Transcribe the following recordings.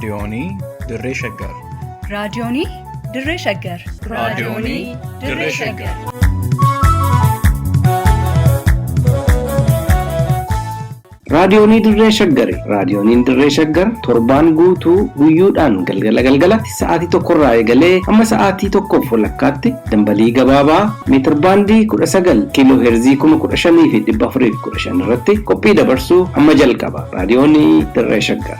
raadiyoonii Dirree Shaggar. raadiyoonii Dirree Shaggar. raadiyoonii Dirree Shaggar. Raadiyoonii Dirree Shaggari. Raadiyooniin Dirree Shaggar torbaan guutuu guyyoodhaan galgalatti sa'aatii tokkorraa eegalee amma sa'aatii tokkoof walakkaatti dambalii gabaabaa meetir baandii 19 kiiloo heerzii 15,415 irratti qophii dabarsuu amma jalqaba. Raadiyoonii Dirree Shaggar.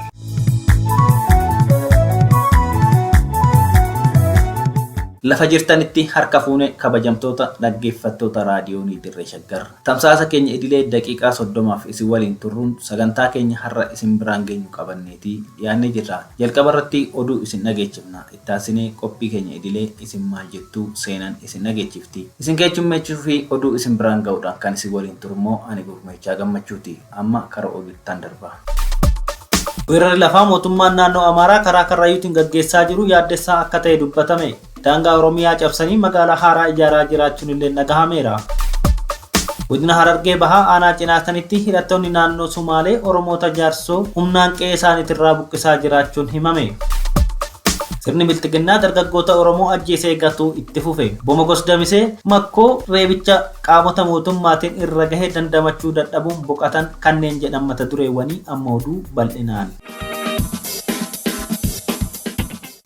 Lafa jirtanitti harka fuune kabajamtoota dhaggeeffattoota raadiyoonii Dirree Shaggar. Tamsaasa keenya idilee daqiiqaa 30 isin waliin turruun sagantaa keenya har'a isin biraan geenyu qabanneetii dhiyaannee jirra. Jalqaba irratti oduu isin dhageechifna. Ittaasinee qophii keenya idilee isin maal jettuu seenan isin dhageechifti. Isin keessummeechuu fi oduu isin biraan ga'uudhaan kan isin waliin turummoo ani Gurmeechaa Gammachuuti. Amma karaa oduuttaan darba. Weerarri lafaa mootummaan naannoo Amaaraa karaa Karrayyuutiin gaggeessaa jiru yaaddessaa akka ta'e dubbatame. Daangaa Oromiyaa cabsanii magaalaa haaraa ijaaraa jiraachuun illee dhagahameera. Godina Harargee Bahaa aanaa Cinaasanitti hidhattoonni naannoo Sumaalee Oromoota jaarsoo humnaan qe'ee isaaniitirraa buqqisaa jiraachuun himame. Sirni biltiginnaa dargaggoota Oromoo ajjeesee gatuu itti fufe. Bomogos Damisee makkoo reebicha qaamota mootummaatiin irra gahee dandamachuu dadhabuun boqatan kanneen jedhan mata dureewwanii amma oduu bal'inaan.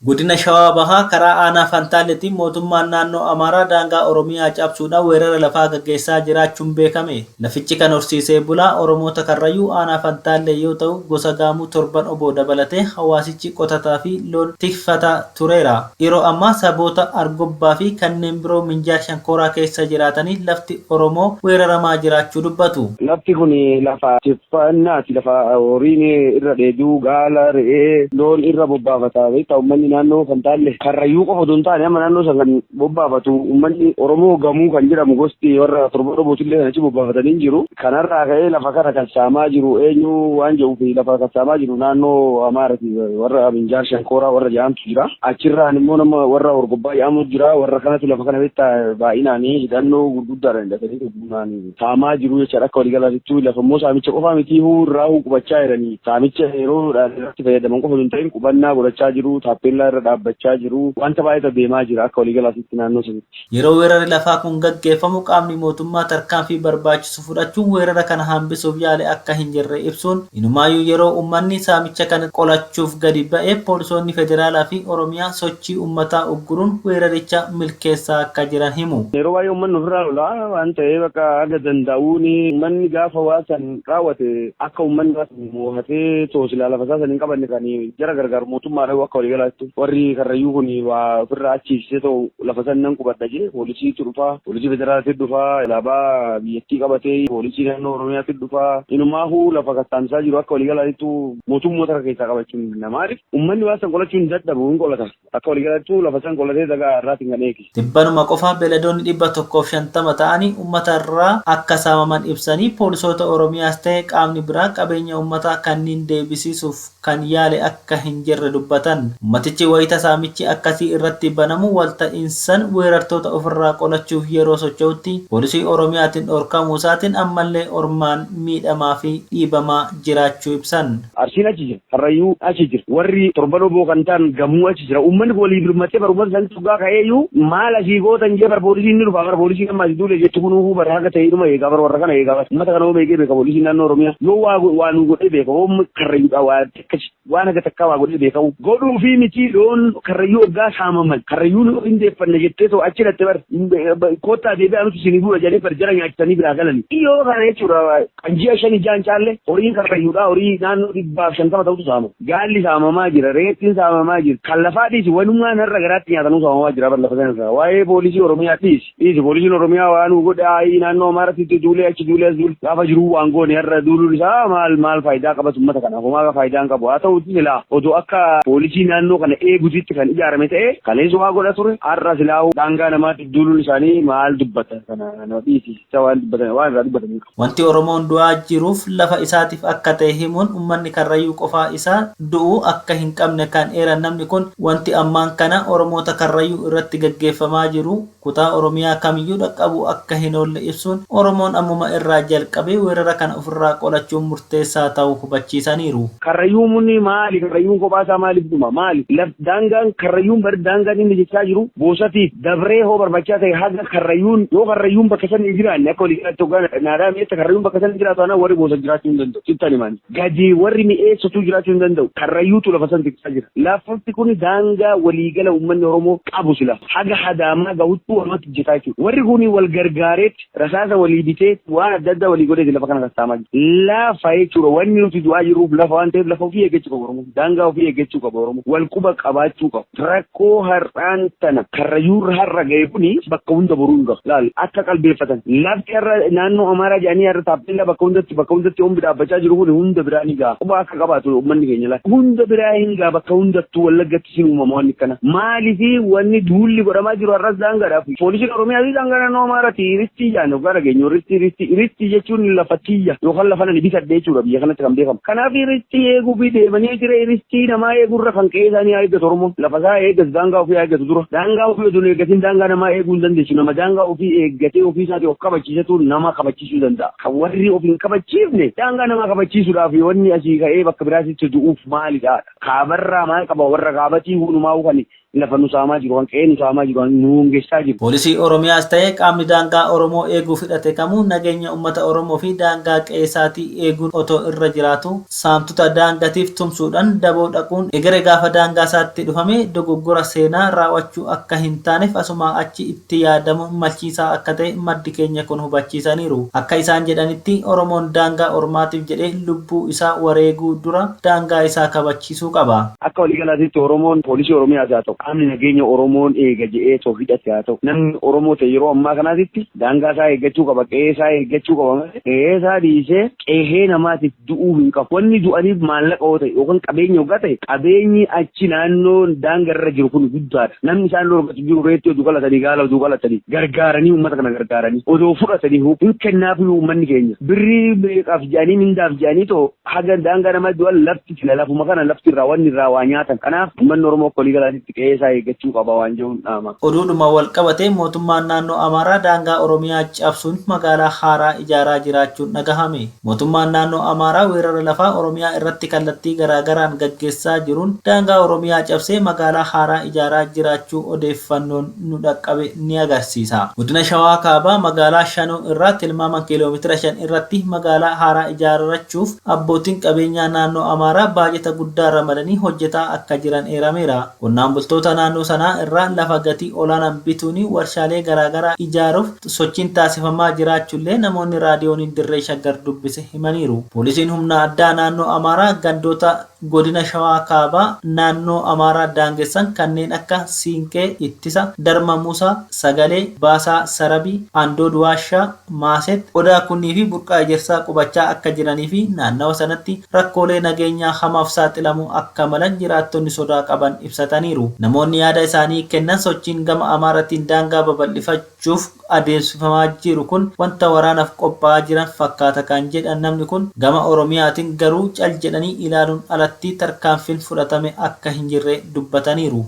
Godina Shawaa Bahaa karaa aanaa Fantaaleetiin mootummaan naannoo Amaaraa daangaa Oromiyaa cabsuudhaan weerara lafaa gaggeessaa jiraachuun beekame. Lafichi kan horsiisee bulaa Oromoota Karrayyuu aanaa Fantaalee yoo ta'u gosa gaamuu 7 oboo dabalatee hawaasichi qotataa fi loon tikfataa tureera. Yeroo ammaa saboota Argobbaa fi kanneen biroo Minjaar Shankooraa keessa jiraatanii lafti Oromoo weeraramaa jiraachuu dubbatu. Lafti kun lafa tiffannaati. Lafa horiin irra dheeduu gaala re'ee loon irra bobbaafataa ta'u naannoo Fantaalee Karrayyuu qofa osoo hin taane amma naannoo san kan bobbaafatu uummanni Oromoo gamuu kan jedhamu gosti warra torba dhobootillee kan achi bobbaafatanii jiru. Kanarraa ka'ee lafa kana kassaamaa jiru eenyu waan jedhuuf lafa kassaamaa jiru naannoo Amaaraati warra Minjaar Shankooraa warra jedhamtu jira. Achirraan immoo nama warra Orgobbaa jedhamu jira. Warra kanatu lafa kana beektaa baay'inaanii hidhannoo gurguddaadhaan hidhatanii hedduunaan saamaa jiru jechaadha akka waliigalaatittuu lafa immoo saamicha qofaa miti irraa qubachaa jiranii. Saamicha yeroodhaan irratti fayyadaman qofa hin ta'in qubannaa godhachaa jiru. Taappellaa irra dhaabbachaa jiru wanta baay'ee deemaa jira akka waliigalaatti naannoo sanitti. Yeroo weerarri lafaa kun gaggeeffamu qaamni mootummaa tarkaanfii barbaachisu fudhachuun weerara kana hambisuuf yaale akka hin jirre ibsuun inumaayyuu yeroo uummanni saamicha kana qolachuuf gadi ba'ee poolisoonni federaalaa fi Oromiyaa sochii uummataa ugguruun weeraricha milkeessaa akka jiran himu. Yeroo baay'ee uummanni ofirraa lolaa waan ta'eef akka aga danda'uun uummanni gaafa waasan raawwate akka uummanni moohatee toosilaa lafa isaa saniin qabanne kan jara gargaaru mootummaadhaan akka waliigalaatti. Warri Karrayyuu kun waa ofirraa achiisisee ta'u lafa sannan qubadha jee poolisiitu dhufaa poolisii federaalaatti dhufaa alaabaa biyyattii qabatee poolisii naannoo Oromiyaatti dhufaa inumaafuu lafa kattaamsaa jiru akka waliigalaatti mootummoota irra keessaa qabachuun namaadha. Uummanni waa san qolachuun dadhabu hin qolata akka waliigalaatti lafa san qolatee dagaa irraatiin kan eegi. Dhibbanuma qofaa beeladoonni 150 ta'anii uummata irraa akka saamaman ibsanii poolisoota Oromiyaas ta'e qaamni biraa qabeenya uummataa kanneen deebisiisuuf kan yaale akka hin jirre dubbatan. Ummatichi wayita saamichi akkasii irratti banamu walta'iinsan weerartoota ofirraa qolachuuf yeroo socho'utti poolisii Oromiyaatiin dhorkamuu isaatiin ammallee ormaan miidhamaa fi dhiibamaa jiraachuu ibsan. Arsiin achi jira. Karrayyuu achi jira. Warri torba dhoboo kan ta'an gamuu achi jira. Uummanni walii birmatee barumsa isaanii dhugaa ka'eeyyuu maal asii gootan jee poolisiin ni dhufa. Poolisiin amma asii duulee jettu kunuu bara haga ta'ee dhuma eegaa warra kana eegaa. Uummata kana hoo beekee beeka poolisiin naannoo Oromiyaa. Yoo waa nu godhee beeka. Hoo Karrayyuudha waan haga takkaa waa godhee beeka. Godhuu fi miti loon Karrayyuu waggaa saamaman Karrayyuun hindeeffanne jettee too achi dhatte bar kottaa deebi'aa nuti isinii bu'uura jedhee bar jara nyaachisanii biraa galani. Yoo kana jechuudha kan ji'a 5 jaan caalle horiin Karrayyuudha horii naannoo 150 ta'utu saamama. Gaalli saamamaa jira reettiin saamamaa jira kan lafaa dhiisi walumaan har'a garaatti nyaatanuu saamamaa jira bar lafa sana. Waa'ee poolisii Oromiyaa dhiisi poolisiin Oromiyaa waan godhaa naannoo Amaaraatti duulee achi duulee as duule gaafa jiruu waan goone har'a duuluun isaa maal faayidaa qabatu uummata kanaaf homaa faayidaan qabu haa ta'uuti silaa odoo akka poolisii naannoo kana eeguutti kan ijaarame ta'e kaleessa waa godha ture har'a silaa daangaa namaatti duuluun isaanii maal dubbata kana nama dhiisisa waan dubbatan waan irraa dubbatanii qabu. Wanti Oromoon du'aa jiruuf lafa isaatiif akka ta'e himuun uummanni Karrayyuu qofaa isaa du'uu akka hin qabne kan eeran namni kun wanti ammaan kana Oromoota Karrayyuu irratti gaggeeffamaa jiru kutaa Oromiyaa kamiyyuu dhaqqabu akka hin oolle ibsuun Oromoon ammuma irraa jalqabee weerara kana ofirraa qolachuun murteessaa ta'uu hubachiisaniiru. Karrayyuun maali? Karrayyuun kophaa isaa maaliif dhuma? Maali? Daangaan Karrayyuun bari daangaan inni jechaa jiru boosatiif dabree hoo barbachaa ta'e haga Karrayyuun yoo Karrayyuun bakka san hin jiraanne akka walii galatti hoggaan naadaa mi'eessa Karrayyuun bakka san hin jiraatu ana warri boosa jiraachuu hin danda'u. Sittan himan. Gadi warri mi'eessatu jiraachuu hin danda'u. Karrayyuutu lafa san tiksaa jira. Lafti kun daangaa waliigala uummanni Oromoo qabu sila. Haga hadaamaa gahuttuu walumatti hojjetaa jechuudha. Warri kun wal gargaareet rasaasa walii bitee waan adda addaa walii godhee lafa kana kassaamaa jiru. Lafa jechuudha wanni nuti du'aa jiruuf lafa waan ta'eef lafa ofii eeggachuu qabu Oromoo. Daangaa ofii eeggachuu qabu Oromoo. Wal quba qabaachuu qabu. Rakkoo har'aan tana Karrayyuun har'a ga'e kuni bakka hunda boruu hin gahu. Laal akka qalbeeffatan. Lafti har'a naannoo Amaaraa jedhanii har'a taappellaa bakka hundatti hombi dhaabbachaa jiru kun hunda biraa ni gaha. Quba akka qabaatu uummanni keenya laal. Hunda biraa hin gaha bakka hundattuu Wallaggatti sin uumama wanni kana. Maaliif wanni duulli godhamaa jiru har'as daangaadhaaf. Poolisiin Oromiyaa fi daangaa naannoo Amaaraati ristii jaan yookaan dhageenyu ristii jechuun lafa tiyya yookaan lafa nani bisadhee jechuudha biyya kanatti kan beekamu. Kanaaf ristii eeguu fi deemanii jira ristii namaa eeguurra kan qe'ee isaanii eeggatu Oromoon. Lafa isaa eeggatu daangaa ofii eeggatu dura. Daangaa ofii osoo eeggatiin daangaa namaa eeguu hin dandeessu. Nama daangaa ofii eeggatee ofii isaatii of kabachiisatu nama kabachiisuu danda'a. Kan warri of hin kabachiifne daangaa namaa kabachiisuudhaaf wanni asii ka'ee bakka biraatti du'uuf maalidha? Kaabarraa maal qaba warra kaabatii hundumaa kan lafa nu saamaa jiru kan qe'ee nu saamaa jiru kan nu hongeessaa jiru. Poolisii Oromiyaas ta'ee qaamni daangaa Oromoo eeguuf hidhate kamuu nageenya uummata Oromoo fi daangaa qe'eesaatii eeguun otoo irra jiraatu saamtota daangatiif tumsuudhaan daboo dhaquun egeree gaafa daangaa isaatti dhufame dogoggora seenaa raawwachuu akka hin taaneef asuma achi itti yaadamu malchiisaa akka ta'e maddi keenya kun hubachiisaniiru. Akka isaan jedhanitti Oromoon daangaa ormaatiif jedhee lubbuu isaa wareeguu dura daangaa isaa kabachiisuu qaba. Akka waliigalaatti Oromoon poolisii Oromiyaa haa ta'u qaamni nageenya Oromoon eega jedhee too hidhate haa ta'u namni Oromoo ta'e yeroo ammaa kanaatti daangaa isaa eeggachuu qaba qe'ee isaa eeggachuu qaba qe'ee isaa dhiisee qe'ee namaatiif du'uu hin qabu wanni du'aniif maallaqa yoo ta'e yookaan qabeenya yoo ta'e qabeenyi achi naannoo daangaa irra jiru kun guddaadha namni isaan lorgatu jiru reettoo duqalatanii gaala duqalatanii gargaaranii uummata kana gargaaranii odoo fudhatanii hin kennaaf uummanni keenya birrii meeqaaf jedhanii mindaaf jedhanii too haga daangaa namaa du'an lafti sila lafuma kana lafti irraa wanni irraa waa nyaatan kanaaf uummanni Oromoo akka waliigalaatti qe'ee isaa eeggachuu qaba waan jedhuun dhaama. Oduudhuma wal qabatee mootummaan naannoo Amaaraa daangaa Oromiyaa cabsuun magaalaa haaraa ijaaraa jiraachuun dhagahame. Mootummaan naannoo Amaaraa weerara lafaa Oromiyaa irratti kallattii garaagaraan gaggeessaa jiruun daangaa Oromiyaa cabsee magaalaa haaraa ijaaraa jiraachuu odeeffannoon nu dhaqqabe ni agarsiisa. Godina Shawaa Kaabaa magaalaa Shanoo irraa tilmaaman kiiloomeetira 5 irratti magaalaa haaraa ijaarrachuuf abbootiin qabeenyaa naannoo Amaaraa baajeta guddaa ramadanii hojjetaa akka jiran eerameera. Qonnaan bultoota naannoo sanaa irraa lafa gatii olaanaan bituun warshaalee garaagaraa ijaaruuf sochiin taasifamaa jiraachullee namoonni raadiyooniin dirree shaggar dubbise himaniiru. Poolisiin humna addaa naannoo Amaaraa gandoota godina Shawaa Kaabaa naannoo Amaaraa daangessan kanneen akka Siinqee, Ittisa, Darma Musaa, Sagalee, Baasaa, Sarabii, Andoo Duwaashaa, Maaset, Odaa Kunnii fi Burqaa Ejersaa qubachaa akka jiranii fi naannawa sanatti rakkoolee nageenyaa hamaaf saaxilamuu akka malan jiraattonni sodaa qaban ibsataniiru. Namoonni yaada isaanii kennan sochiin gama Amaaratiin daangaa babal'ifachuuf adeemsifamaa jiru kun wanta waraanaaf qophaa'aa jiran fakkaata kan jedhan namni kun gama Oromiyaatiin garuu cal jedhanii ilaaluun alatti tarkaanfiin fudhatame akka hin jirre dubbataniiru.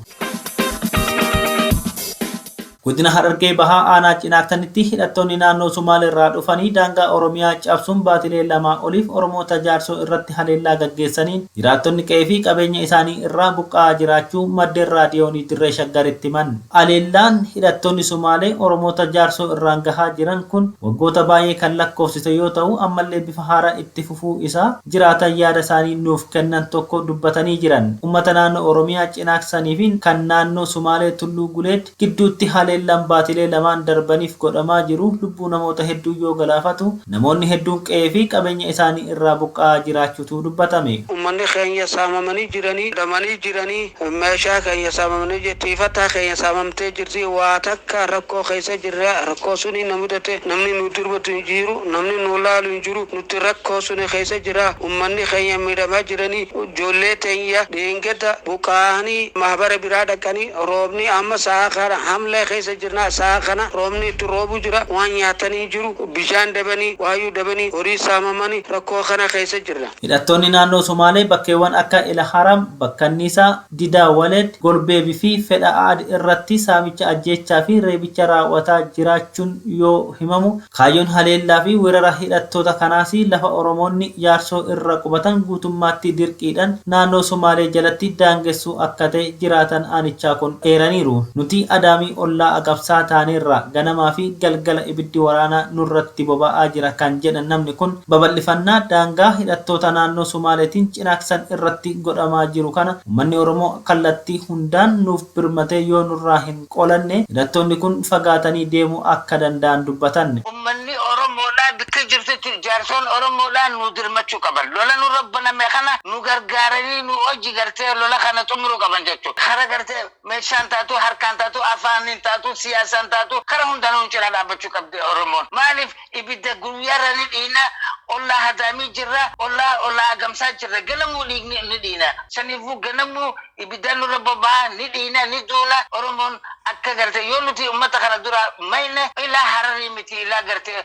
Godina Harargee Bahaa aanaa Cinaaktanitti hidhattoonni naannoo Sumaalee irraa dhufanii daangaa Oromiyaa cabsuun baatilee lamaa oliif Oromoota jaarsoo irratti haleellaa gaggeessaniin jiraattonni qe'ee fi qabeenya isaanii irraa buqqa'aa jiraachuu maddeen raadiyoonii dirree shaggaritti himan. Haleellaan hidhattoonni Sumaalee Oromoota jaarsoo irraan gahaa jiran kun waggoota baay'ee kan lakkoofsise yoo ta'u ammallee bifa haaraa itti fufuu isaa jiraatan yaada isaanii nuuf kennan tokko dubbatanii jiran. Uummata naannoo Oromiyaa Cinaaksanii fi kan naannoo Sumaalee Tulluu Guleed gidduutti haleellaan baatilee lamaan darbaniif godhamaa jiru lubbuu namoota hedduu yoo galaafatu namoonni hedduun qe'ee fi qabeenya isaanii irraa buqqa'aa jiraachuutu dubbatame. ummanni keenya saamamanii jiranii damanii jiranii meeshaa keenya saamamanii jettiifataa keenya saamamtee jirti waa takka rakkoo keessa jirra rakkoo suni namudate namni nu durbatu hin jiru namni nu laalu hin jiru nuti rakkoo suni keessa jira ummanni keenya miidhamaa jiranii ijoollee teenya deengeda bukaanii mahabara biraa dhaqanii roobni amma sa'a kana hamlee keessa jirna sa'a kana roobni itti roobu jira waan nyaatanii jiru bishaan dabanii waayuu dabanii horii saamamanii rakkoo kana keessa jirra. Hidhattoonni naannoo Somaalee bakkeewwan akka El Haram, Bakkanniisaa, Didaa Waleed, Golbeebii fi Fedha Aad irratti saamicha ajjeechaa fi reebicha raawwataa jiraachuun yoo himamu kaayyoon haleellaa fi weerara hidhattoota kanaas lafa Oromoonni jaarsoo irra qubatan guutummaatti dirqiidhaan naannoo Somaalee jalatti daangessuu akka ta'e jiraatan aanichaa kun eeraniiru. Nuti adaamii ollaa agabsaa taaneerra ganamaa fi galgala ibiddi waraanaa nurratti boba'aa jira kan jedhan namni kun babal'ifannaa daangaa hidhattoota naannoo Somaaleetiin cinaaksan irratti godhamaa jiru kana uummanni Oromoo kallattii hundaan nuuf birmatee yoo nurraa hin qolanne hidhattoonni kun fagaatanii deemuu akka danda'an dubbatan. Uummanni Oromoodhaa bakka jirtutti jaarsoon Oromoodhaa nu dirmachuu qaban. Lola nu rabbaname kana nu gargaaranii nu hojii gartee lola kana xumuruu qaban jechuudha. Kara gartee meeshaan taatu harkaan taatu afaanin taatu siyaasaan taatu kara hundaanuu cina dhaabbachuu qabdi Oromoon. Maaliif ibidda guyyaarra ni dhiina ollaa hadaamii jirra ollaa agamsaa jirra ganamuu dhiigni ni dhiina. Saniifuu ganamuu ibidda nurra boba'aa ni dhiina ni duuna Oromoon akka gartee yoo nuti uummata kana dura mayne ilaa hararii miti ilaa gartee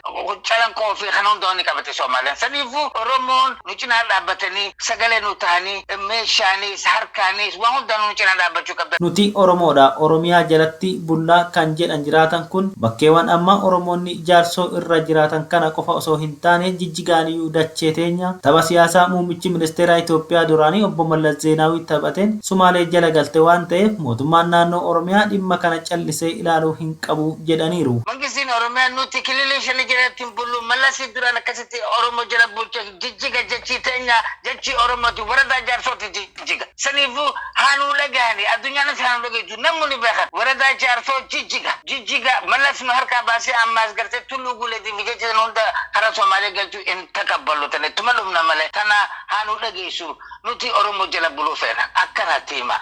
calanqoo fi kana hundoonni qabate Somaaleen. Saniifuu Oromoon nu cinaa dhaabbatanii sagalee nu ta'anii meeshaanis harkaanis waan hundaan nu cinaa dhaabbachuu qabda. Nuti Oromoodha. Oromiyaa jalatti bullaa kan jedhan jiraatan kun bakkeewwan amma Oromoonni jaarsoo irra jiraatan kana qofa osoo hin taane jijjigaaniyyuu dachee teenya tapha siyaasaa muummichi ministeeraa Itoophiyaa duraanii obbo Mallas Zeenaawii taphateen Sumaalee jala galte waan ta'eef mootummaan naannoo Oromiyaa dhimma kana callisee ilaaluu hin qabu jedhaniiru. Mangistiin Oromiyaa nuti kililii shanii jalatti hin bullu Mallasii duraan akkasitti Oromoo jala bulche jijjiga jechii teenya jechii Oromooti waradaa jaarsooti jijjiga. Saniifuu haanuu dhagaani addunyaanis haanuu dhagaitu namni beekan waradaa jaarsoo jijjiga Mallas nu harkaa baasee ammaas gartee tulluu guuleetii fi jecha hunda hara Somaalee galchuu hin takabballu tane tuma dhumna malee kana haanuu dhagaisu nuti Oromoo jala buluu feena akkanatti hima.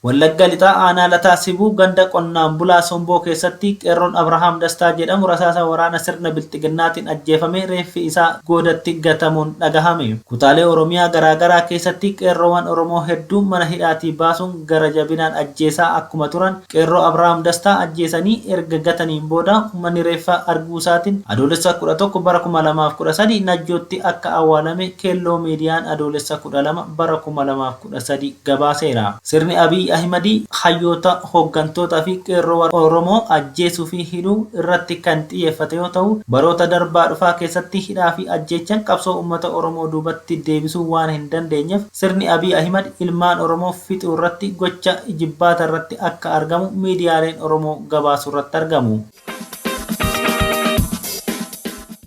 Wallagga lixaa aanaa lataa sibuu ganda qonnaan bulaa Somboo keessatti qeerroon Abrahaam Dastaa jedhamu rasaasa waraana sirna bilxiginnaatiin ajjeefamee reeffi isaa goodatti gatamuun dhagahame. Kutaalee Oromiyaa garaagaraa keessatti qeerroowwan Oromoo hedduu mana hidhaatii baasuun gara jabinaan ajjeesaa akkuma turan qeerroo Abrahaam Dastaa ajjeesanii erga gataniin booda uummanni reeffa arguusaatiin adoolessa 11 bara 2013 Najjootti akka awwaalame keelloo miidiyaan adoolessa 12 bara 2013 gabaaseera. Sirni Abiy Ahimadi hayyoota hooggantoota fi qeerroo Oromoo ajjeesuu fi hidhuu irratti kan xiyyeeffate yoo ta'u baroota darbaa dhufaa keessatti hidhaa fi ajjeechaan qabsoo uummata Oromoo duubatti deebisuu waan hin dandeenyeef sirni Abiy Ahimad ilmaan Oromoo fixuu irratti gocha jibbaata irratti akka argamu miidiyaaleen Oromoo gabaasuu irratti argamu.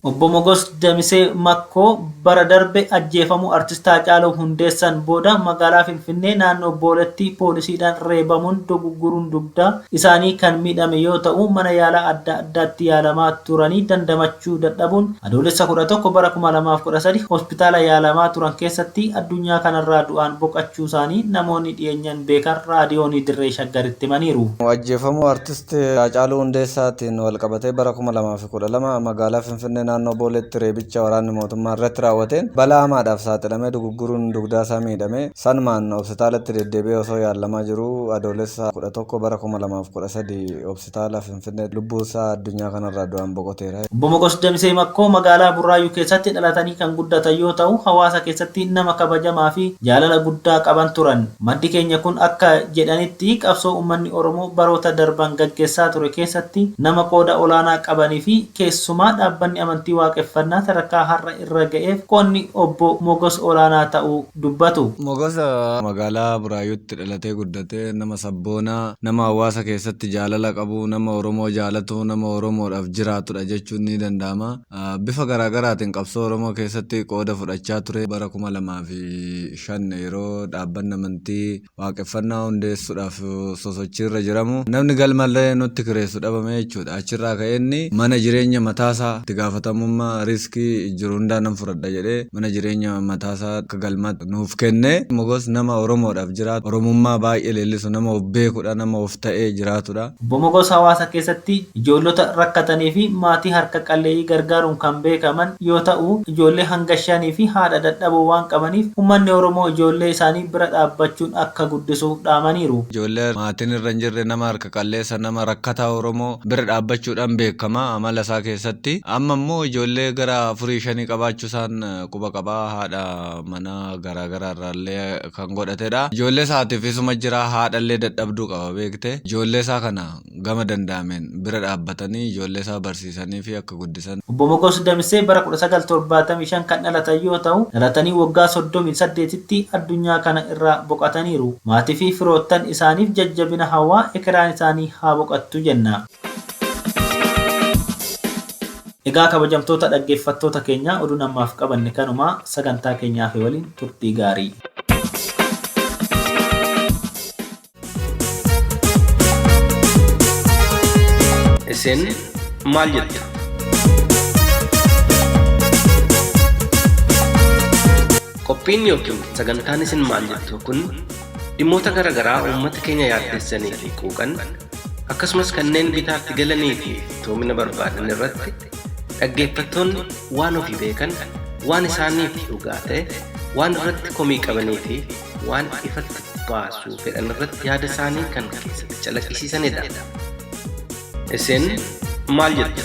Obbo Mogos Damisee Makkoo bara darbe ajjeefamuu artistaa Haacaaluu Hundeessaan booda magaalaa Finfinnee naannoo Booletti poolisiidhaan reebamuun dogoggoruun dugdaa isaanii kan miidhame yoo ta'u mana yaalaa adda addaatti yaalamaa turanii dandamachuu dadhabuun adoolessa 11 bara 2013 hospitaala yaalamaa turan keessatti addunyaa kanarraa du'aan boqachuu isaanii namoonni dhiyeenyaan beekan raadiyoonii Dirree Shaggaritti himaniiru. Ajjeefamuu artistii Haacaaluu Hundeessaatiin walqabatee bara 2012 magaalaa Finfinnee naannoo Booletti reebicha waraanni mootummaa irratti raawwateen balaa hamaadhaaf saaxilamee dogoggoruun dugdaa isaa miidhame sanumaan hospitaalatti deddeebi'ee osoo yaalamaa jiru adoolessa 11 bara 2013 hospitaala Finfinnee lubbuu isaa addunyaa kanarraa du'aan boqoteera. Obbo Mogos Damisee Makkoo magaalaa Burraayyuu keessatti dhalatanii kan guddatan yoo ta'u hawaasa keessatti nama kabajamaa fi jaalala guddaa qaban turan. Maddi keenya kun akka jedhanitti qabsoo uummanni Oromoo baroota darban gaggeessaa ture keessatti nama qooda olaanaa qabanii fi keessumaa dhaabbanni amantii waaqeffannaa sadarkaa har'a irra ga'eef qonni obbo Mogos olaanaa ta'uu dubbatu. Mogos magaalaa Burraayyuutti dhalatee guddatee nama sabboonaa nama hawaasa keessatti jaalala qabu nama Oromoo jaalatu nama Oromoodhaaf jiraatudha jechuun ni danda'ama. Bifa garaagaraatiin qabsoo Oromoo keessatti qooda fudhachaa ture bara 2005 yeroo dhaabbanni amantii waaqeffannaa hundeessuudhaaf sosochiirra jiramu namni galmallee nutti kireessu dhabame jechuudha. Achirraa ka'eenni mana jireenya mataasaa itti gaafatamu gaafatamummaa riskii jiru hundaa nan fudhadha jedhee mana jireenya mataasaa akka galmaatti nuuf kenne. Mogos nama Oromoodhaaf jiraatu Oromummaa baay'ee leellisu nama of beekudha nama of ta'ee jiraatudha. Obbo Mogos hawaasa keessatti ijoollota rakkatanii fi maatii harka qalleeyyii gargaaruun kan beekaman yoo ta'u ijoollee hangashanii fi haadha dadhaboo waan qabaniif uummanni Oromoo ijoollee isaanii bira dhaabbachuun akka guddisuuf dhaamaniiru. Ijoollee maatiin irra hin jirre nama harka qalleessa nama rakkataa Oromoo bira dhaabbachuudhaan beekama amala isaa keessatti. Amma immoo ijoollee gara 4-5 qabaachuu isaan quba qabaa haadha mana garaagaraa irraallee kan godhatedha. Ijoollee isaatiif isuma jira haadhallee dadhabduu qaba beekte. Ijoollee isaa kana gama danda'ameen bira dhaabbatanii ijoollee isaa barsiisanii fi akka guddisan. Obbo Mogos Damisee bara 1975 kan dhalatan yoo ta'u dhalatanii waggaa 38tti addunyaa kana irraa boqotaniiru. Maatii fi firoottan isaaniif jajjabina hawaa ekeraan isaanii haa boqottu jenna. Egaa kabajamtoota dhaggeeffattoota keenya oduu namaaf qabanne kanuma sagantaa keenyaaf waliin turtii gaarii. Isin maal jettu? Qophiin yookiin sagantaan isin maal jettu kun dhimmoota garaagaraa uummata keenya yaaddessanii fi quuqan akkasumas kanneen bitaatti galanii fi toomina barbaadan irratti dhaggeeffattoonni waan ofii beekan waan isaaniif dhugaa ta'e waan irratti komii qabanii fi waan ifatti baasuu fedhan irratti yaada isaanii kan keessatti calaqqisiisanidha. Isin maal jettu?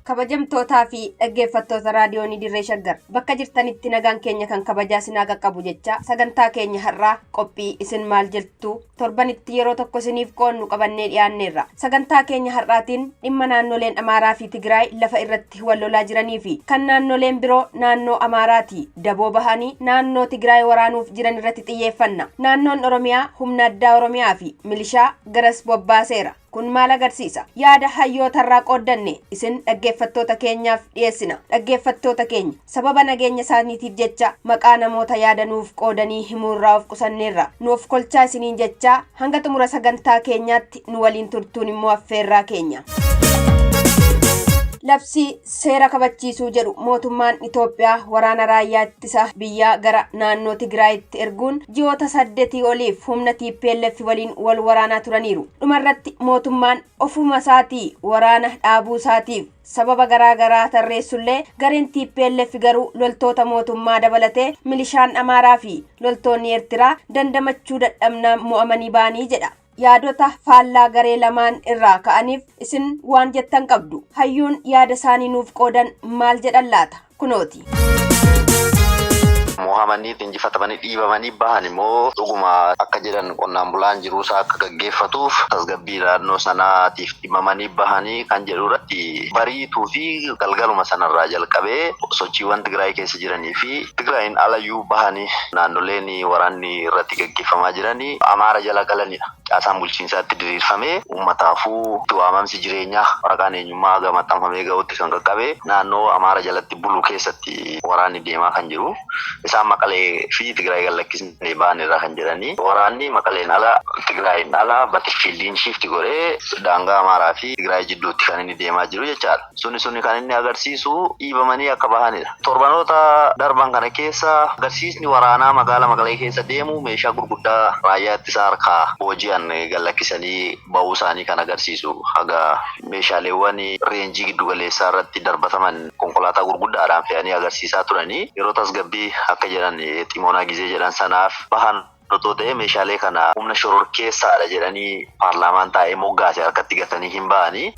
Kabajamtootaa fi dhaggeeffattoota raadiyoonii Dirree Shaggar bakka jirtanitti nagaan keenya kan kabajaa sinaa qaqqabu jecha sagantaa keenya har'aa qophii isin maal jettu torbanitti yeroo tokko isiniif qoonnu qabannee dhiyaanneerra. Sagantaa keenya har'aatiin dhimma naannoleen Amaaraa fi Tigraay lafa irratti wal lolaa jiranii fi kan naannoleen biroo naannoo Amaaraati daboo bahanii naannoo Tigraay waraanuuf jiran irratti xiyyeeffanna. Naannoon Oromiyaa humna addaa Oromiyaa fi milishaa garas bobbaaseera. Kun maal agarsiisa? Yaada hayyootarraa qooddanne isin dhaggeeffattoota keenyaaf dhiyeessina. Dhaggeeffattoota keenya sababa nageenya isaaniitiif jecha maqaa namoota yaada nuuf qoodanii himuurraa of qusanneerra. Nuuf kolchaa isiniin jecha hanga xumura sagantaa keenyaatti nu waliin turtuun immoo affeerraa keenya. Labsii seera kabachiisuu jedhu mootummaan Itoophiyaa waraana raayyaa ittisa biyyaa gara naannoo Tigraayitti erguun ji'oota 8 oliif humna TPLF waliin wal waraanaa turaniiru. Dhumarratti mootummaan ofuma isaatii waraana dhaabuu isaatiif sababa garaagaraa tarreessullee gareen TPLF garuu loltoota mootummaa dabalatee milishaan Amaaraa fi loltoonni Eertiraa dandamachuu dadhabnaan mo'amanii ba'anii jedha. Yaadota faallaa garee lamaan irraa ka'aniif isin waan jettan qabdu. Hayyuun yaada isaanii nuuf qoodan maal jedhan laata? Kunooti. mohamanii injifatamanii dhiibamanii bahan immoo dhuguma akka jedhan qonnaan bulaan jiruusaa akka gaggeeffatuuf tasgabbii naannoo sanaatiif dhimamanii bahanii kan jedhu irratti bariituu fi galgaluma sanarraa jalqabee sochiiwwan Tigraay keessa jiranii fi Tigraayin alayyuu bahanii naannoleen waraanni irratti gaggeeffamaa jiranii Amaara jala galanidha. Caasaan bulchiinsaatti diriirfamee uummataafuu waamamsi jireenyaa waraqaan eenyummaa gamaxxanfamee ga'utti kan qaqqabe naannoo Amaara jalatti bulu keessatti waraanni deemaa kan jiru. Isaan Maqalee fi Tigraay gallakkisnee baanirra kan jedhanii waraanni Maqaleen ala Tigraayin ala battlefieldiin shifti godhee daangaa Amaaraa fi Tigraay jidduutti kan inni deemaa jiru jechaadha. Suni kan inni agarsiisu dhiibamanii akka bahanidha. Torbanoota darban kana keessa agarsiisni waraanaa magaalaa Maqalee keessa deemu meeshaa gurguddaa raayyaa ittisa harkaa booji'an gallakkisanii ba'uu isaanii kan agarsiisu. Haga meeshaaleewwan reenjii giddu galeessaa irratti darbataman konkolaataa gurguddaadhaan fe'anii agarsiisaa turanii yeroo tasgabbii akka jedhan ximoonaa gizee jedhan sanaaf bahan otoo ta'e meeshaalee kana humna shororkeessaadha jedhanii paarlaamaan taa'ee moggaase harkatti gatanii hin ba'anii.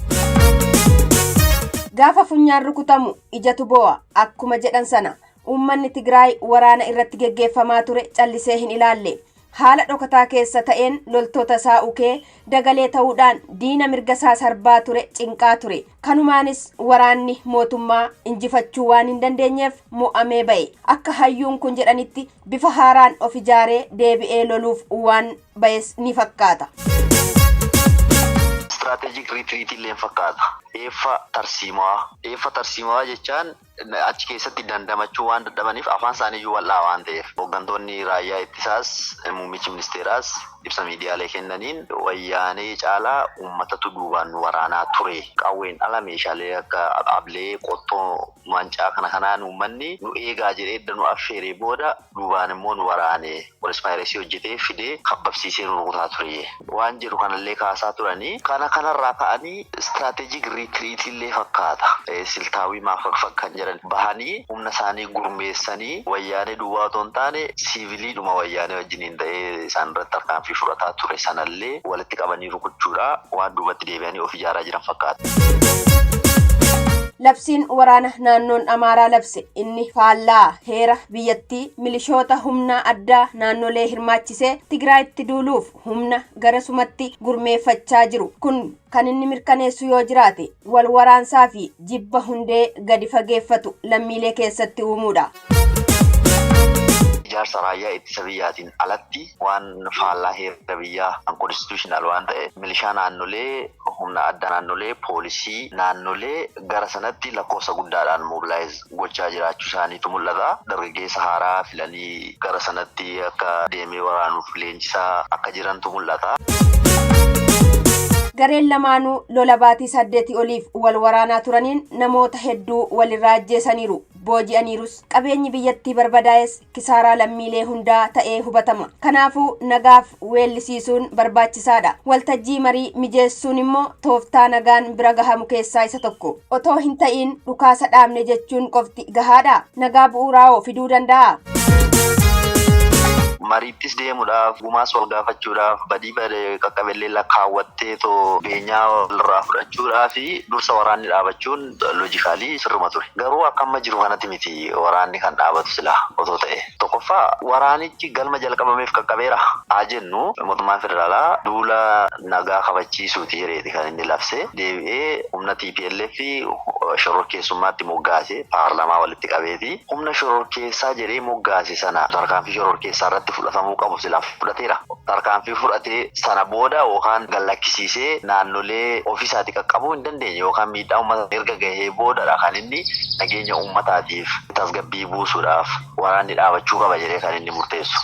Gaafa funyaan rukutamu ijatu bo'a akkuma jedhan sana uummanni Tigraay waraana irratti geggeeffamaa ture callisee hin ilaalle. Haala dhokataa keessa ta'een loltoota isaa ukee dagalee ta'uudhaan diina mirga isaa sarbaa ture cinqaa ture. Kanumaanis waraanni mootummaa injifachuu waan hin dandeenyeef mo'amee ba'e. Akka hayyuun kun jedhanitti bifa haaraan of ijaaree deebi'ee loluuf waan ba'es ni fakkaata. Strategic retreat illee fakkaata. Eeffa tarsiimaa jechaan achi keessatti dandamachuu waan dadhabaniif afaan isaanii iyyuu wal'aa waan ta'eef hooggantoonni raayyaa ittisaas muummichi ministeeraas ibsa miidiyaalee kennaniin wayyaanee caalaa uummatatu duubaan waraanaa ture. Qawween ala meeshaalee akka ablee qottoo mancaa kanaan uummanni nu eegaa jedhee edda nu affeeree booda duubaan immoo nu waraanee konspiraansii hojjetee fidee kabbabsiisee nu rukutaa ture. Waan jedhu kanallee kaasaa turanii kanarraa ka'anii istiraatejik riitiriitii illee fakkaata. Siltaawii kan jedhan bahanii humna isaanii gurmeessanii wayyaanee duwwaa otoo hin taane siiviliidhuma wayyaanee wajjiniin ta'ee isaan irratti tarkaanfii fudhataa ture sanallee walitti qabanii rukuchuudha waan duubatti deebi'anii of ijaaraa jiran fakkaata. Labsiin waraana naannoon Amaaraa labse inni faallaa heera biyyattii milishoota humna addaa naannolee hirmaachisee Tigraayitti duuluuf humna garasumatti gurmeeffachaa jiru. Kun kan inni mirkaneessu yoo jiraate wal waraansaa fi jibba hundee gadi fageeffatu lammiilee keessatti uumuudha. Ijaarsa raayyaa ittisa biyyaatiin alatti waan faallaa heera biyyaa konstitushinaal waan ta'e milishaa naannolee humna addaa naannolee poolisii naannolee gara sanatti lakkoofsa guddaadhaan mobilaayiz gochaa jiraachuu isaaniitu mul'ata. Dargaggeessa haaraa filanii gara sanatti akka deemee waraanuuf leenjisaa akka jirantu mul'ata. Gareen lamaanuu lola baatii 8 oliif wal waraanaa turaniin namoota hedduu walirraa ajjeesaniiru. Booji'aniirus qabeenyi biyyattii barbadaa'es kisaaraa lammiilee hundaa ta'ee hubatama. Kanaafuu nagaaf weellisiisuun barbaachisaadha. Waltajjii marii mijeessuun immoo tooftaa nagaan bira gahamu keessaa isa tokko. Otoo hin ta'iin dhukaasa dhaabne jechuun qofti gahaadha. Nagaa bu'uuraa fiduu danda'a. Mariittis deemuudhaaf gumaas wal gaafachuudhaaf badii qaqqabellee lakkaawwattee too beenyaa irraa fudhachuudhaa fi dursa waraanni dhaabachuun loojikaalii sirruma ture. Garuu akka amma jiru kanatti miti waraanni kan dhaabatu sila otoo ta'e. Tokkoffaa waraanichi galma jalqabameef qaqqabeera. Haa jennu mootummaan federaalaa duula nagaa kabachiisuuti jedheeti kan inni labse deebi'ee humna TPLF fi shororkeessummaatti moggaase paarlamaa walitti qabeeti. Humna shororkeessaa jedhee moggaase sana tarkaanfii shororkeessaa irratti fudhatamuu qabu silaaf fudhateera. Tarkaanfii fudhatee sana booda yookaan gallakkisiisee naannolee ofiisaatti qaqqabuu hin dandeenye yookaan miidhaa uummata erga gahee boodadha kan inni nageenya uummataatiif tasgabbii buusuudhaaf waraanni dhaabachuu qaba jedhee kan inni murteessu.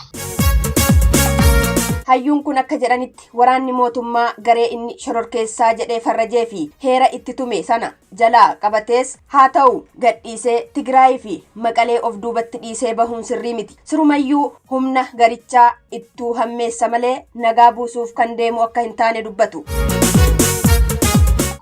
Hayyuun kun akka jedhanitti waraanni mootummaa garee inni shororkeessaa jedhee farrajee fi heera itti tume sana jalaa qabatees haa ta'u gadhiisee Tigraay fi Maqalee of duubatti dhiisee bahuun sirrii miti. Sirumayyuu humna garichaa ittuu hammeessa malee nagaa buusuuf kan deemu akka hin taane dubbatu.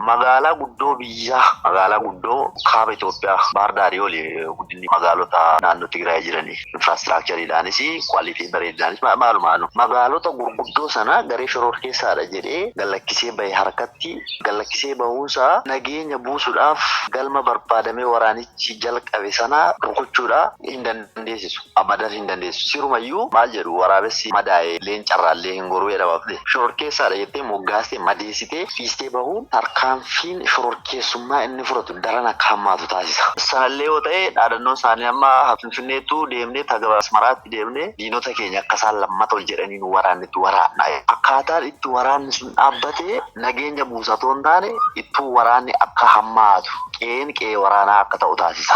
Magaalaa guddoo biyyaa magaalaa guddoo kaaba Itoophiyaa Baardaarii oli guddinni magaalota naannoo Tigraay jiranii infraastiraakchariidhaanis kwaalitii bareedaanis maalumaanu magaalota gurguddoo sana garee shororkeessaadha jedhee gallakkisee bahee harkatti gallakkisee bahuunsaa nageenya buusuudhaaf galma barbaadamee waraanichi jalqabe sana rukuchuudha hin dandeessisu abadan hin dandeessisu. Sirumayyuu maal jedhu waraabessi madaa'ee leencarraallee hin goruu jedhamaafne shororkeessaadha jettee moggaastee madeessitee fiistee bahuun tarkaanfiin shororkeessummaa inni fudhatu daran akka hammaatu taasisa. Sanallee yoo ta'e dhaadannoon isaanii amma Finfinneetti deemnee taga Asmaraatti deemnee diinota keenya akka isaan lammata ol jedhaniin waraannitti waraanna. Akkaataan itti waraanni sun dhaabbatee nageenya buusatoo hin taane ittuu waraanni akka hammaatu qe'ee waraanaa akka ta'u taasisa.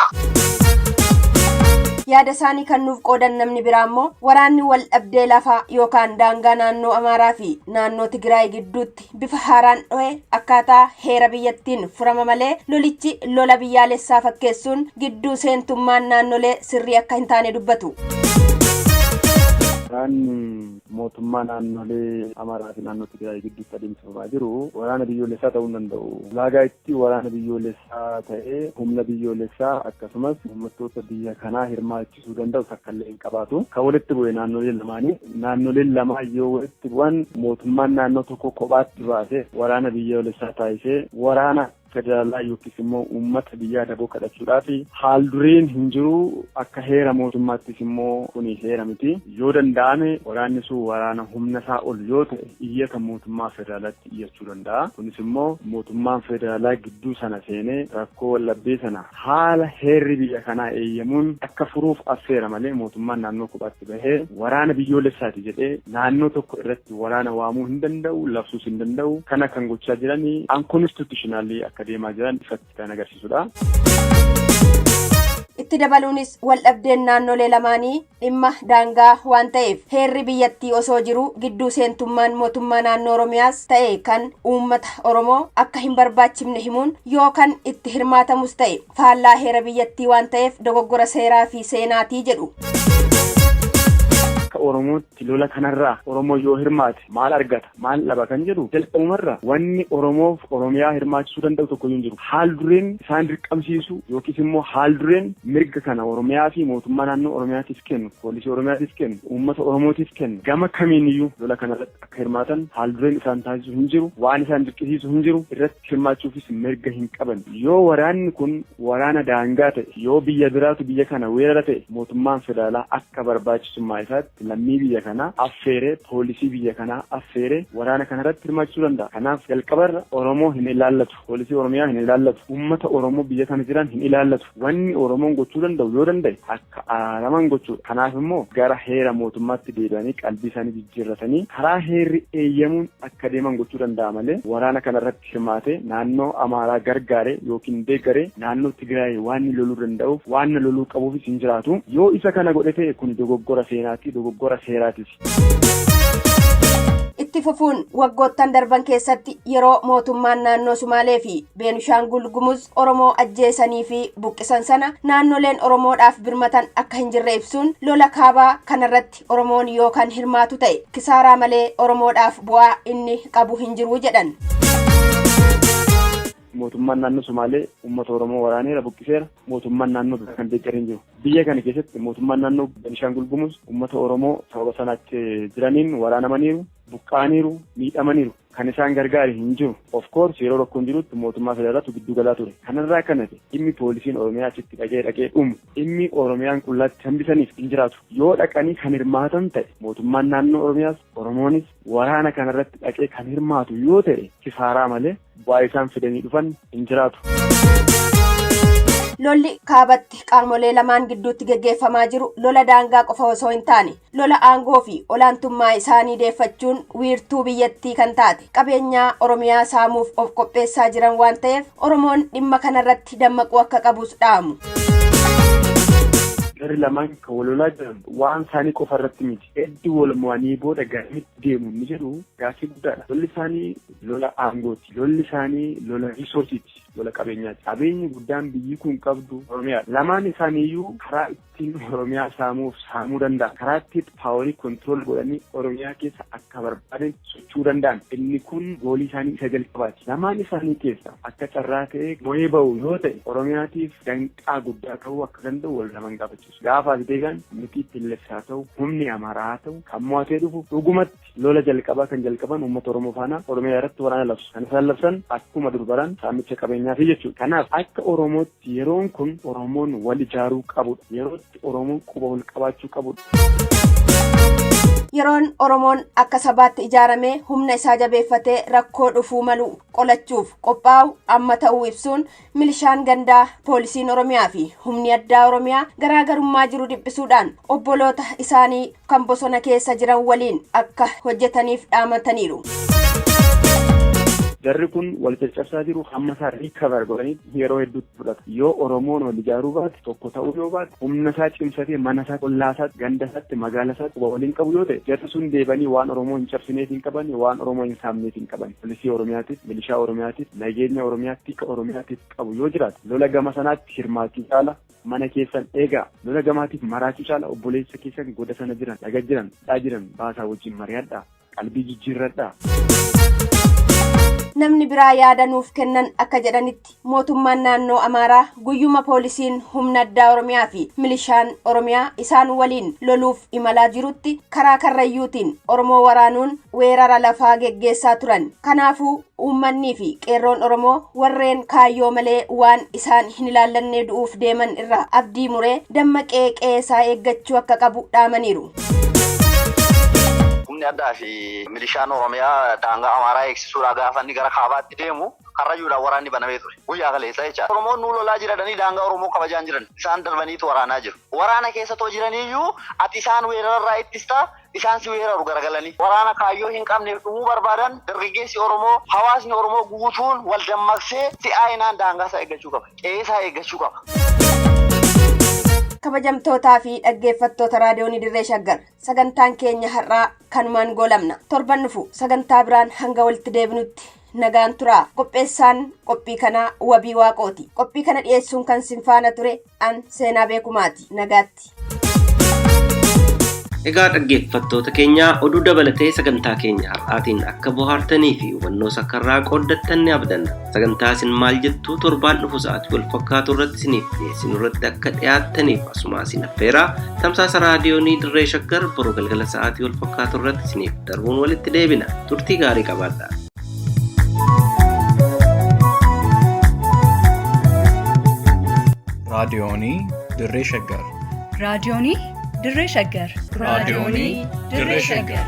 Yaada isaanii kan nuuf qoodan namni biraa immoo waraanni wal dhabdee lafaa yookaan daangaa naannoo Amaaraa fi naannoo Tigraay gidduutti bifa haaraan dho'e akkaataa heera biyyattiin furama malee lolichi lola biyyaalessaa fakkeessuun gidduu seentummaan naannolee sirrii akka hin taane dubbatu. Mootummaa naannolee Amaaraa fi naannoo Tigraay gidduutti adeemsifamaa jiru waraana biyyoolessaa ta'uu hin danda'u. Ulaagaa itti waraana biyyoolessaa ta'ee humna biyyoolessaa akkasumas uummattoota biyya kanaa hirmaachisuu danda'u takkaallee hin qabaatu. Kan walitti bu'e naannoleen lamaanii naannoleen lamaan yoo walitti bu'an mootummaan naannoo tokko kophaatti baasee waraana biyyoolessaa taasisee waraana federaalaa yookiis immoo uummata biyyaa daboo kadhachuudhaaf haal dureen hin jiru akka heera mootummaattis immoo kuni heera miti. Yoo danda'ame waraanni sun waraana humna isaa ol yoo ta'e iyyata mootummaa federaalaatti iyyachuu danda'a. Kunis immoo mootummaan federaalaa gidduu sana seenee rakkoo wallabdee sana haala heerri biyya kanaa eeyyamuun akka furuuf affeera malee mootummaan naannoo kophaatti bahee waraana biyyoolessaati jedhee naannoo tokko irratti waraana waamuu hin danda'u, labsuus hin danda'u. Kana kan gochaa jiranii unconstitutionally akka deemaa jiran ifatti kan agarsiisudha. itti dabaluunis waldhabdeen naannolee lamaanii dhimma daangaa waan ta'eef heerri biyyattii osoo jiru gidduu seentummaan mootummaa naannoo Oromiyaas ta'e kan uummata Oromoo akka hin barbaachifne himuun yookaan itti hirmaatamus ta'e faallaa heera biyyattii waan ta'eef dogoggora seeraa fi seenaatii jedhu. Oromootti lola kanarraa Oromoo yoo hirmaate maal argata maal dhaba kan jedhu jalqabumarra wanni Oromoof Oromiyaa hirmaachisuu danda'u tokko hin jiru. Haal dureen isaan dirqamsiisu yookiis immoo haal dureen mirga kana Oromiyaa fi mootummaa naannoo Oromiyaatiif kennu, poolisii Oromiyaatiif kennu, uummata Oromootiif kennu gama kamiiniyyuu lola kanarratti akka hirmaatan haal dureen isaan taasisu hin jiru. Waan isaan dirqisiisu hin jiru. Irratti hirmaachuufis mirga hin qaban. Yoo waraanni kun waraana daangaa ta'e, yoo biyya biraatu biyya kana weerara ta'e mootummaan federaalaa akka barbaachisummaa isaatti lammii biyya kanaa affeeree poolisii biyya kanaa affeeree waraana kanarratti hirmaachisuu danda'a. Kanaaf jalqabarra Oromoo hin ilaallatu, poolisii Oromiyaa hin ilaallatu, uummata Oromoo biyya kana jiran hin ilaallatu. Wanni Oromoon gochuu danda'u yoo danda'e akka araman gochuudha. Kanaaf immoo gara heera mootummaatti deebi'anii qalbii isaanii jijjiirratanii karaa heerri eeyyamuun akka deeman gochuu danda'a malee waraana kanarratti hirmaatee naannoo Amaaraa gargaaree yookiin deeggaree naannoo Tigraay waan loluu danda'uuf waan loluu qabuufis hin jiraatu. Yoo isa kana godhe ta'e kun dogoggora seenaati, dogoggora seeraatis. Itti fufuun waggoottan darban keessatti yeroo mootummaan naannoo Sumaalee fi Beenishaangul Gumuz Oromoo ajjeesanii fi buqqisan sana naannoleen Oromoodhaaf birmatan akka hin jirre ibsuun lola kaabaa kanarratti Oromoon yookaan hirmaatu ta'e kisaaraa malee Oromoodhaaf bu'aa inni qabu hin jiru jedhan. Mootummaan naannoo Sumaalee uummata Oromoo waraaneera buqqiseera. Mootummaan naannoo biraa kan deeggaree hin jiru. Biyya kana keessatti mootummaan naannoo Beenishaangul Gumuz uummata Oromoo sababa sanaatti jiraniin waraanamaniiru, buqqaaniiru, miidhamaniiru. Kan isaan gargaare hin jiru. Of course yeroo rakkoon jirutti mootummaa federaalaatu giddu galaa ture. Kanarraa kanate dhimmi poolisiin Oromiyaa achitti dhaqee dhumu dhimmi Oromiyaan qullaatti hambisaniif hin jiraatu. Yoo dhaqanii kan hirmaatan ta'e mootummaan naannoo Oromiyaas Oromoonis waraana kanarratti dhaqee kan hirmaatu yoo ta'e kisaaraa malee bu'aa isaan fidanii dhufan hin jiraatu. Lolli kaabatti qaamolee lamaan gidduutti geggeeffamaa jiru lola daangaa qofa osoo hin taane lola aangoo fi olaantummaa isaanii deeffachuun wiirtuu biyyattii kan taate qabeenyaa Oromiyaa saamuuf of qopheessaa jiran waan ta'eef Oromoon dhimma kanarratti dammaquu akka qabus dhaamu. Jarri lamaan kan walolaa jiran waan isaanii qofa irratti miti. Hedduu wal mo'anii booda garamitti deemu ni jedhu gaaffii guddaadha. Lolli isaanii lola aangooti. Lolli isaanii lola riisoorsiiti. Lola qabeenyaati. Qabeenyi guddaan biyyi kun qabdu Oromiyaadha. Lamaan isaaniiyyuu karaa ittiin Oromiyaa saamuu danda'a. Karaa ittiin paaworii kontirool godhanii Oromiyaa keessa akka barbaadan socho'uu danda'an. Inni kun goolii isaanii isa jalqabaati. Lamaan isaanii keessa akka carraa ta'ee mo'ee ba'u yoo ta'e Oromiyaatiif danqaa guddaa ta'uu akka danda'u wal lamaan gaafachiisu. Gaafa deegan miti Tillessaa ta'u humni Amaaraa haa ta'u kan mo'atee dhufu dhugumatti lola jalqabaa kan jalqaban uummata Oromoo faana Oromiyaa irratti waraana labsu. Kan isaan labsan akkuma durbaran saamicha qabeenyaa fi jechuudha. Kanaaf akka Oromootti yeroon kun Oromoon wal ijaaruu qabudha. Yerootti Oromoon quba wal qabaachuu qabudha. Yeroon Oromoon akka sabaatti ijaaramee humna isaa jabeeffatee rakkoo dhufuu malu qolachuuf qophaa'u amma ta'uu ibsuun milishaan gandaa poolisiin Oromiyaa fi humni addaa Oromiyaa garaagarummaa jiru dhiphisuudhaan obboloota isaanii kan bosona keessa jiran waliin akka hojjetaniif dhaamataniiru. Jarri kun wal caccabsaa jiru hamma isaa riikavar godhanii yeroo hedduutti fudhata. Yoo Oromoon wal ijaaruu baate tokko ta'uu yoo baate humna isaa cimsatee mana isaa qollaa isaatti ganda isaatti magaala isaatti quba waliin qabu yoo ta'e jarri sun deebanii waan Oromoo hin cabsineef hin qaban waan Oromoo hin saamneef hin qaban. Poolisii Oromiyaatiif, milishaa Oromiyaatiif, nageenya Oromiyaatti tika Oromiyaatiif qabu yoo jiraate lola gama sanaatti hirmaachuu caala mana keessan eegaa lola gamaatiif maraachuu caala obboleessa keessan goda sana jiran dhaga jiran dhaa jiran baasaa wajjin mari'adhaa qalbii jijjiirradhaa. Namni biraa yaada nuuf kennan akka jedhanitti mootummaan naannoo Amaaraa guyyuma poolisiin humna addaa Oromiyaa fi milishaan Oromiyaa isaan waliin loluuf imalaa jirutti karaa karrayyuutiin Oromoo waraanuun weerara lafaa geggeessaa turan. Kanaafuu uummanni fi qeerroon Oromoo warreen kaayyoo malee waan isaan hin ilaallanne du'uuf deeman irraa abdii muree dammaqee qeesaa eeggachuu akka qabu dhaamaniiru. Humni addaa fi milishaan Oromiyaa daangaa Amaaraa eegsisuudhaa gaafa inni gara kaabaatti deemu karrayyuudhaan waraanni banamee ture. Guyyaa kaleessa jecha. Oromoon nuu lolaa jiradhanii daangaa Oromoo kabajaan jiran. Isaan darbaniitu waraanaa jiru. Waraana keessa too jiraniiyyuu ati isaan weerararraa ittistaa isaan si weeraru garagalanii. Waraana kaayyoo hin qabneef dhumuu barbaadan dargaggeessi Oromoo hawaasni Oromoo guutuun wal dammaqsee si'aayinaan daangaa isaa eeggachuu qaba. Qe'ee isaa eeggachuu qaba. kabajamtootaa fi dhaggeeffattoota raadiyoonii dirree shaggar sagantaan keenya har'aa kanumaan goolabna. Torban dhufu sagantaa biraan hanga walitti deebinutti nagaan turaa. Qopheessaan qophii kanaa Wabii Waaqooti. Qophii kana dhiyeessuun kan sinfaana ture an Seenaa Beekumaati. Nagaatti. Egaa dhaggeeffattoota keenya oduu dabalatee sagantaa keenya har'aatiin akka bohaartanii fi hubannoo sakkarraa qooddattan ni abdanna. Sagantaa isin maal jettuu torbaan dhufu sa'aatii wal fakkaatu irratti isiniif dhiyeessinu irratti akka dhiyaattaniif asuma isin affeeraa. Tamsaasa raadiyoonii dirree shaggar boruu galgala sa'aatii wal fakkaatu irratti isiniif darbuun walitti deebina. Turtii gaarii qabaadhaa. raadiyoonii dirree shaggar raadiyoonii dirree shaggar raadiyoonii dirree shaggar